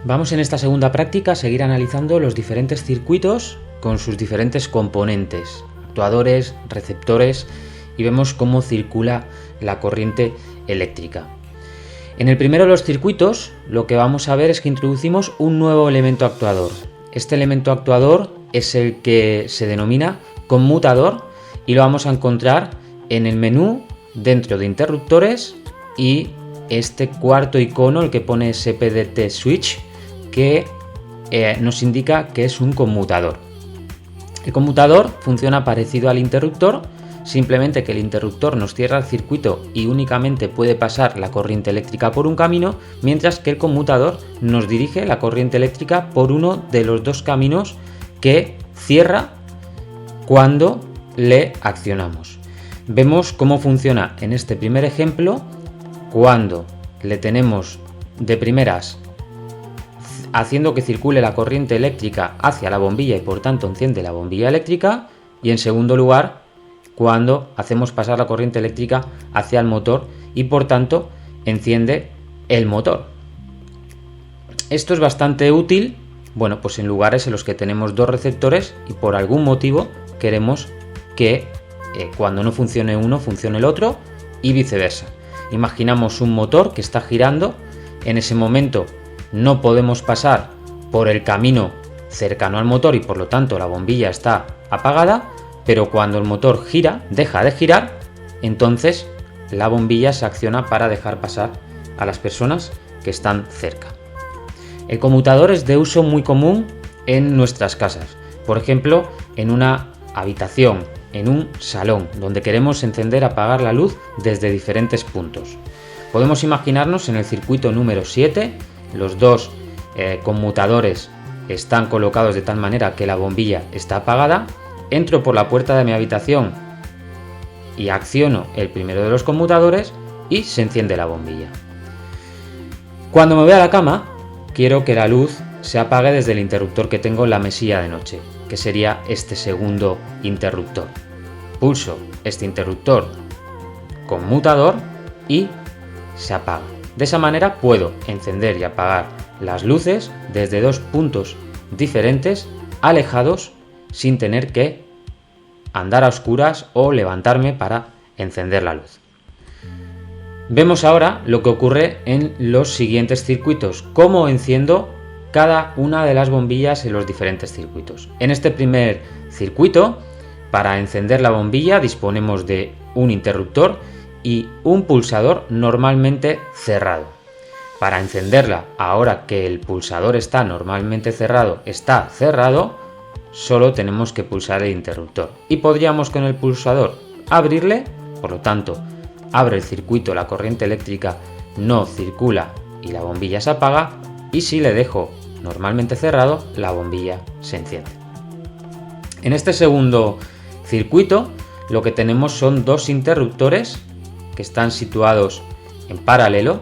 Vamos en esta segunda práctica a seguir analizando los diferentes circuitos con sus diferentes componentes, actuadores, receptores, y vemos cómo circula la corriente eléctrica. En el primero de los circuitos, lo que vamos a ver es que introducimos un nuevo elemento actuador. Este elemento actuador es el que se denomina conmutador y lo vamos a encontrar en el menú dentro de interruptores y este cuarto icono, el que pone SPDT Switch, que nos indica que es un conmutador. El conmutador funciona parecido al interruptor, simplemente que el interruptor nos cierra el circuito y únicamente puede pasar la corriente eléctrica por un camino, mientras que el conmutador nos dirige la corriente eléctrica por uno de los dos caminos que cierra cuando le accionamos. Vemos cómo funciona en este primer ejemplo cuando le tenemos de primeras haciendo que circule la corriente eléctrica hacia la bombilla y por tanto enciende la bombilla eléctrica, y en segundo lugar cuando hacemos pasar la corriente eléctrica hacia el motor y por tanto enciende el motor. Esto es bastante útil, bueno, pues en lugares en los que tenemos dos receptores y por algún motivo queremos que cuando no funcione uno funcione el otro y viceversa. Imaginamos un motor que está girando, en ese momento no podemos pasar por el camino cercano al motor y por lo tanto la bombilla está apagada, pero cuando el motor deja de girar, entonces la bombilla se acciona para dejar pasar a las personas que están cerca. El conmutador es de uso muy común en nuestras casas, por ejemplo en una habitación, en un salón, donde queremos encender o apagar la luz desde diferentes puntos. Podemos imaginarnos en el circuito número 7, los dos conmutadores están colocados de tal manera que la bombilla está apagada. Entro por la puerta de mi habitación y acciono el primero de los conmutadores y se enciende la bombilla. Cuando me voy a la cama, quiero que la luz se apague desde el interruptor que tengo en la mesilla de noche, que sería este segundo interruptor. Pulso este interruptor conmutador y se apaga. De esa manera puedo encender y apagar las luces desde dos puntos diferentes, alejados, sin tener que andar a oscuras o levantarme para encender la luz. Vemos ahora lo que ocurre en los siguientes circuitos, cómo enciendo cada una de las bombillas en los diferentes circuitos. En este primer circuito, para encender la bombilla disponemos de un interruptor y un pulsador normalmente cerrado. Para encenderla, ahora que el pulsador está normalmente cerrado, solo tenemos que pulsar el interruptor y podríamos con el pulsador abrirle, por lo tanto abre el circuito, la corriente eléctrica no circula y la bombilla se apaga, y si le dejo normalmente cerrado, la bombilla se enciende. En este segundo circuito lo que tenemos son dos interruptores que están situados en paralelo,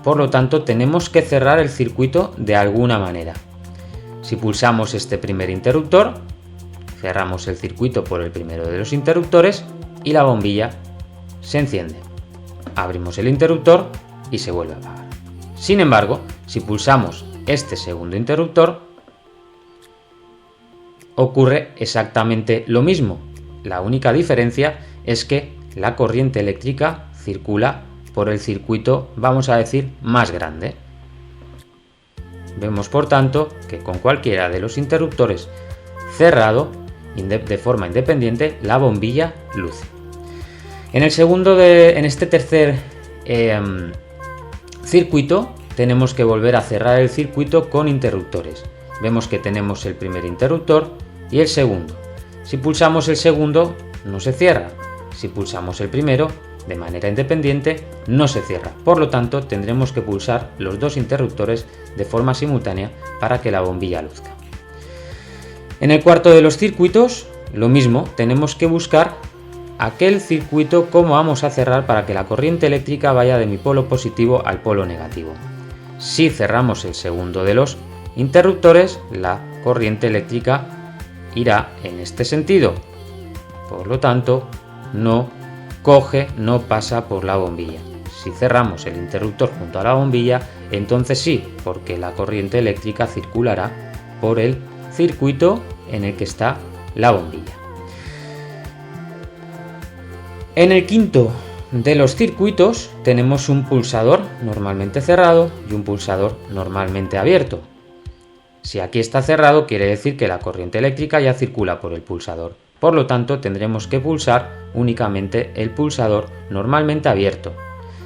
por lo tanto tenemos que cerrar el circuito de alguna manera. Si pulsamos este primer interruptor, cerramos el circuito por el primero de los interruptores y la bombilla se enciende. Abrimos el interruptor y se vuelve a apagar. Sin embargo, si pulsamos este segundo interruptor, ocurre exactamente lo mismo. La única diferencia es que la corriente eléctrica circula por el circuito, vamos a decir, más grande. Vemos por tanto que con cualquiera de los interruptores cerrado de forma independiente, la bombilla luce. En este tercer circuito tenemos que volver a cerrar el circuito con interruptores. Vemos que tenemos el primer interruptor y el segundo. Si pulsamos el segundo, no se cierra. Si pulsamos el primero, de manera independiente, no se cierra. Por lo tanto, tendremos que pulsar los dos interruptores de forma simultánea para que la bombilla luzca. En el cuarto de los circuitos, lo mismo, tenemos que buscar aquel circuito cómo vamos a cerrar para que la corriente eléctrica vaya de mi polo positivo al polo negativo. Si cerramos el segundo de los interruptores, la corriente eléctrica irá en este sentido. Por lo tanto, no pasa por la bombilla. Si cerramos el interruptor junto a la bombilla, entonces sí, porque la corriente eléctrica circulará por el circuito en el que está la bombilla. En el quinto de los circuitos tenemos un pulsador normalmente cerrado y un pulsador normalmente abierto. Si aquí está cerrado, quiere decir que la corriente eléctrica ya circula por el pulsador. Por lo tanto, tendremos que pulsar únicamente el pulsador normalmente abierto.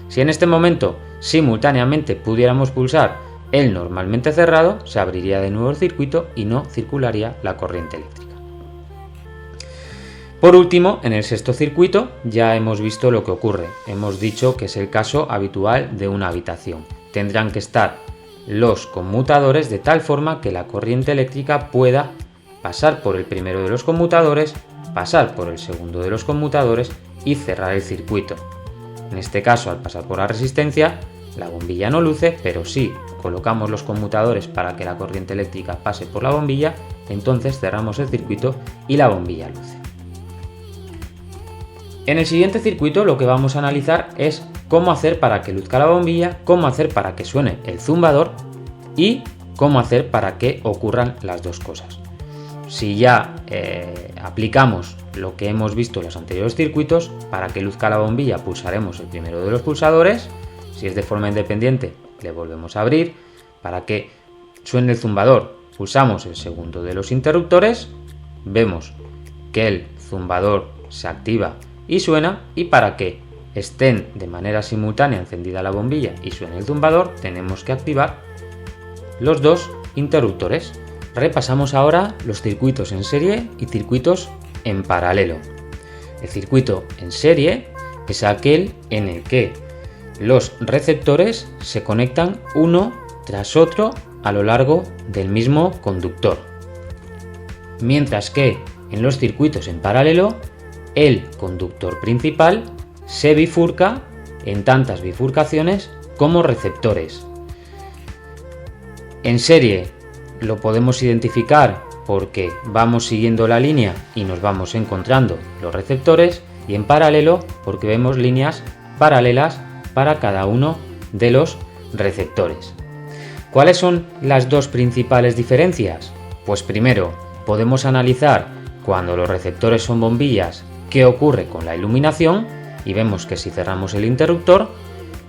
Si en este momento simultáneamente pudiéramos pulsar el normalmente cerrado, se abriría de nuevo el circuito y no circularía la corriente eléctrica. Por último, en el sexto circuito ya hemos visto lo que ocurre. Hemos dicho que es el caso habitual de una habitación. Tendrán que estar los conmutadores de tal forma que la corriente eléctrica pueda pasar por el primero de los conmutadores, pasar por el segundo de los conmutadores y cerrar el circuito. En este caso, al pasar por la resistencia, la bombilla no luce, pero si colocamos los conmutadores para que la corriente eléctrica pase por la bombilla, entonces cerramos el circuito y la bombilla luce. En el siguiente circuito lo que vamos a analizar es cómo hacer para que luzca la bombilla, cómo hacer para que suene el zumbador y cómo hacer para que ocurran las dos cosas. Si ya aplicamos lo que hemos visto en los anteriores circuitos, para que luzca la bombilla pulsaremos el primero de los pulsadores, si es de forma independiente le volvemos a abrir, para que suene el zumbador pulsamos el segundo de los interruptores, vemos que el zumbador se activa y suena, y para que estén de manera simultánea encendida la bombilla y suene el zumbador tenemos que activar los dos interruptores. Repasamos ahora los circuitos en serie y circuitos en paralelo. El circuito en serie es aquel en el que los receptores se conectan uno tras otro a lo largo del mismo conductor. Mientras que en los circuitos en paralelo, el conductor principal se bifurca en tantas bifurcaciones como receptores. En serie lo podemos identificar porque vamos siguiendo la línea y nos vamos encontrando los receptores, y en paralelo porque vemos líneas paralelas para cada uno de los receptores. ¿Cuáles son las dos principales diferencias? Pues primero, podemos analizar cuando los receptores son bombillas qué ocurre con la iluminación, y vemos que si cerramos el interruptor,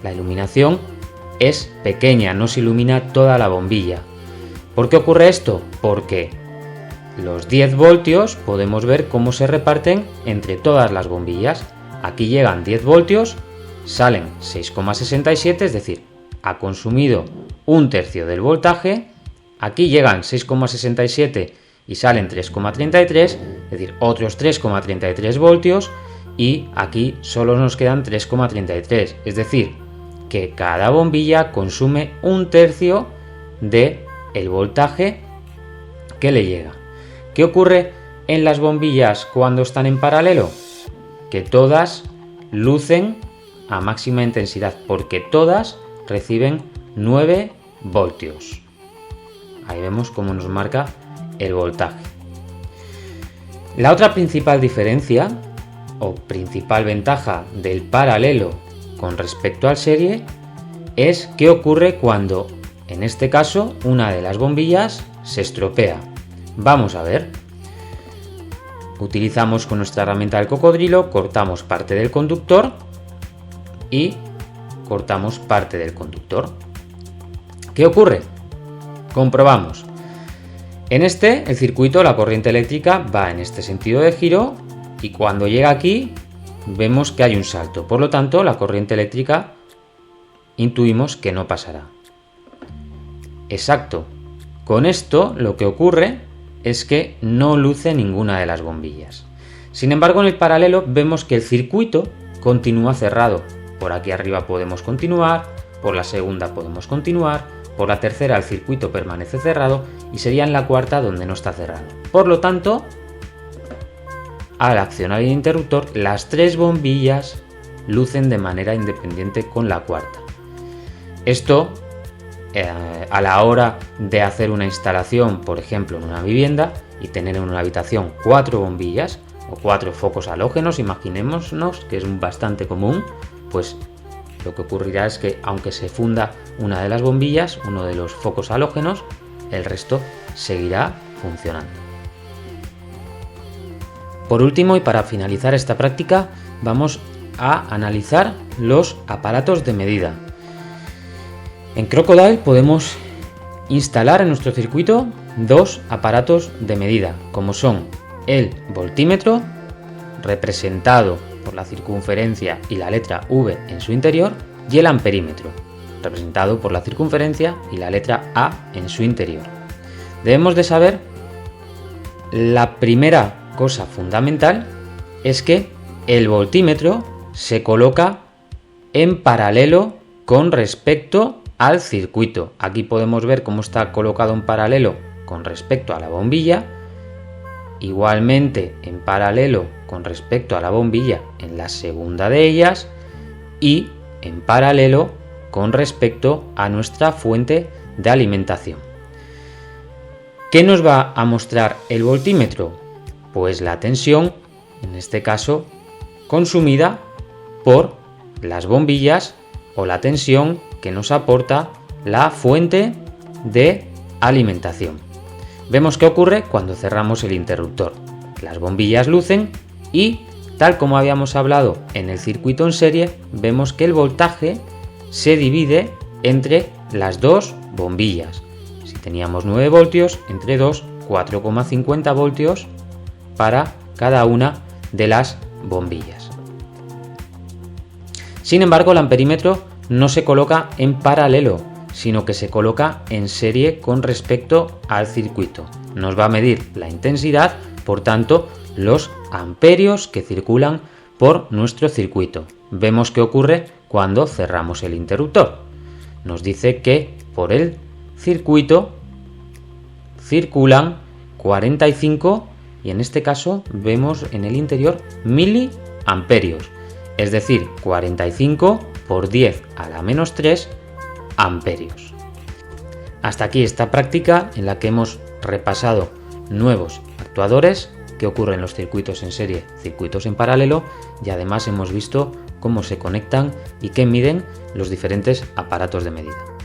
la iluminación es pequeña, no se ilumina toda la bombilla. ¿Por qué ocurre esto? Porque los 10 voltios podemos ver cómo se reparten entre todas las bombillas. Aquí llegan 10 voltios, salen 6,67, es decir, ha consumido un tercio del voltaje. Aquí llegan 6,67 y salen 3,33, es decir, otros 3,33 voltios, y aquí solo nos quedan 3,33, es decir, que cada bombilla consume un tercio del voltaje que le llega. ¿Qué ocurre en las bombillas cuando están en paralelo? Que todas lucen a máxima intensidad, porque todas reciben 9 voltios. Ahí vemos cómo nos marca el voltaje. La otra principal diferencia o principal ventaja del paralelo con respecto al serie es qué ocurre cuando, en este caso, una de las bombillas se estropea. Vamos a ver. Utilizamos con nuestra herramienta del cocodrilo, cortamos parte del conductor y cortamos parte del conductor. ¿Qué ocurre? Comprobamos. En el circuito, la corriente eléctrica va en este sentido de giro, y cuando llega aquí vemos que hay un salto. Por lo tanto, la corriente eléctrica intuimos que no pasará. Exacto. Con esto lo que ocurre es que no luce ninguna de las bombillas. Sin embargo, en el paralelo vemos que el circuito continúa cerrado. Por aquí arriba podemos continuar, por la segunda podemos continuar, por la tercera el circuito permanece cerrado y sería en la cuarta donde no está cerrado. Por lo tanto, al accionar el interruptor, las 3 bombillas lucen de manera independiente con la cuarta. Esto, a la hora de hacer una instalación, por ejemplo, en una vivienda y tener en una habitación 4 bombillas o 4 focos halógenos, imaginémonos que es bastante común, pues lo que ocurrirá es que aunque se funda una de las bombillas, uno de los focos halógenos, el resto seguirá funcionando. Por último, y para finalizar esta práctica, vamos a analizar los aparatos de medida. En Crocodile podemos instalar en nuestro circuito dos aparatos de medida, como son el voltímetro, representado por la circunferencia y la letra V en su interior, y el amperímetro, representado por la circunferencia y la letra A en su interior. Debemos de saber, la primera cosa fundamental es que el voltímetro se coloca en paralelo con respecto al circuito. Aquí podemos ver cómo está colocado en paralelo con respecto a la bombilla, igualmente en paralelo con respecto a la bombilla en la segunda de ellas y en paralelo con respecto a nuestra fuente de alimentación. ¿Qué nos va a mostrar el voltímetro? Pues la tensión, en este caso, consumida por las bombillas o la tensión que nos aporta la fuente de alimentación. Vemos qué ocurre cuando cerramos el interruptor. Las bombillas lucen y, tal como habíamos hablado en el circuito en serie, vemos que el voltaje se divide entre las dos bombillas. Si teníamos 9 voltios, entre 2, 4,50 voltios para cada una de las bombillas. Sin embargo, el amperímetro no se coloca en paralelo, sino que se coloca en serie con respecto al circuito. Nos va a medir la intensidad, por tanto, los amperios que circulan por nuestro circuito. Vemos qué ocurre cuando cerramos el interruptor. Nos dice que por el circuito circulan 45, y en este caso vemos en el interior miliamperios, es decir, 45 por 10 a la menos 3 amperios. Hasta aquí esta práctica en la que hemos repasado nuevos actuadores que ocurren en los circuitos en serie, circuitos en paralelo, y además hemos visto cómo se conectan y qué miden los diferentes aparatos de medida.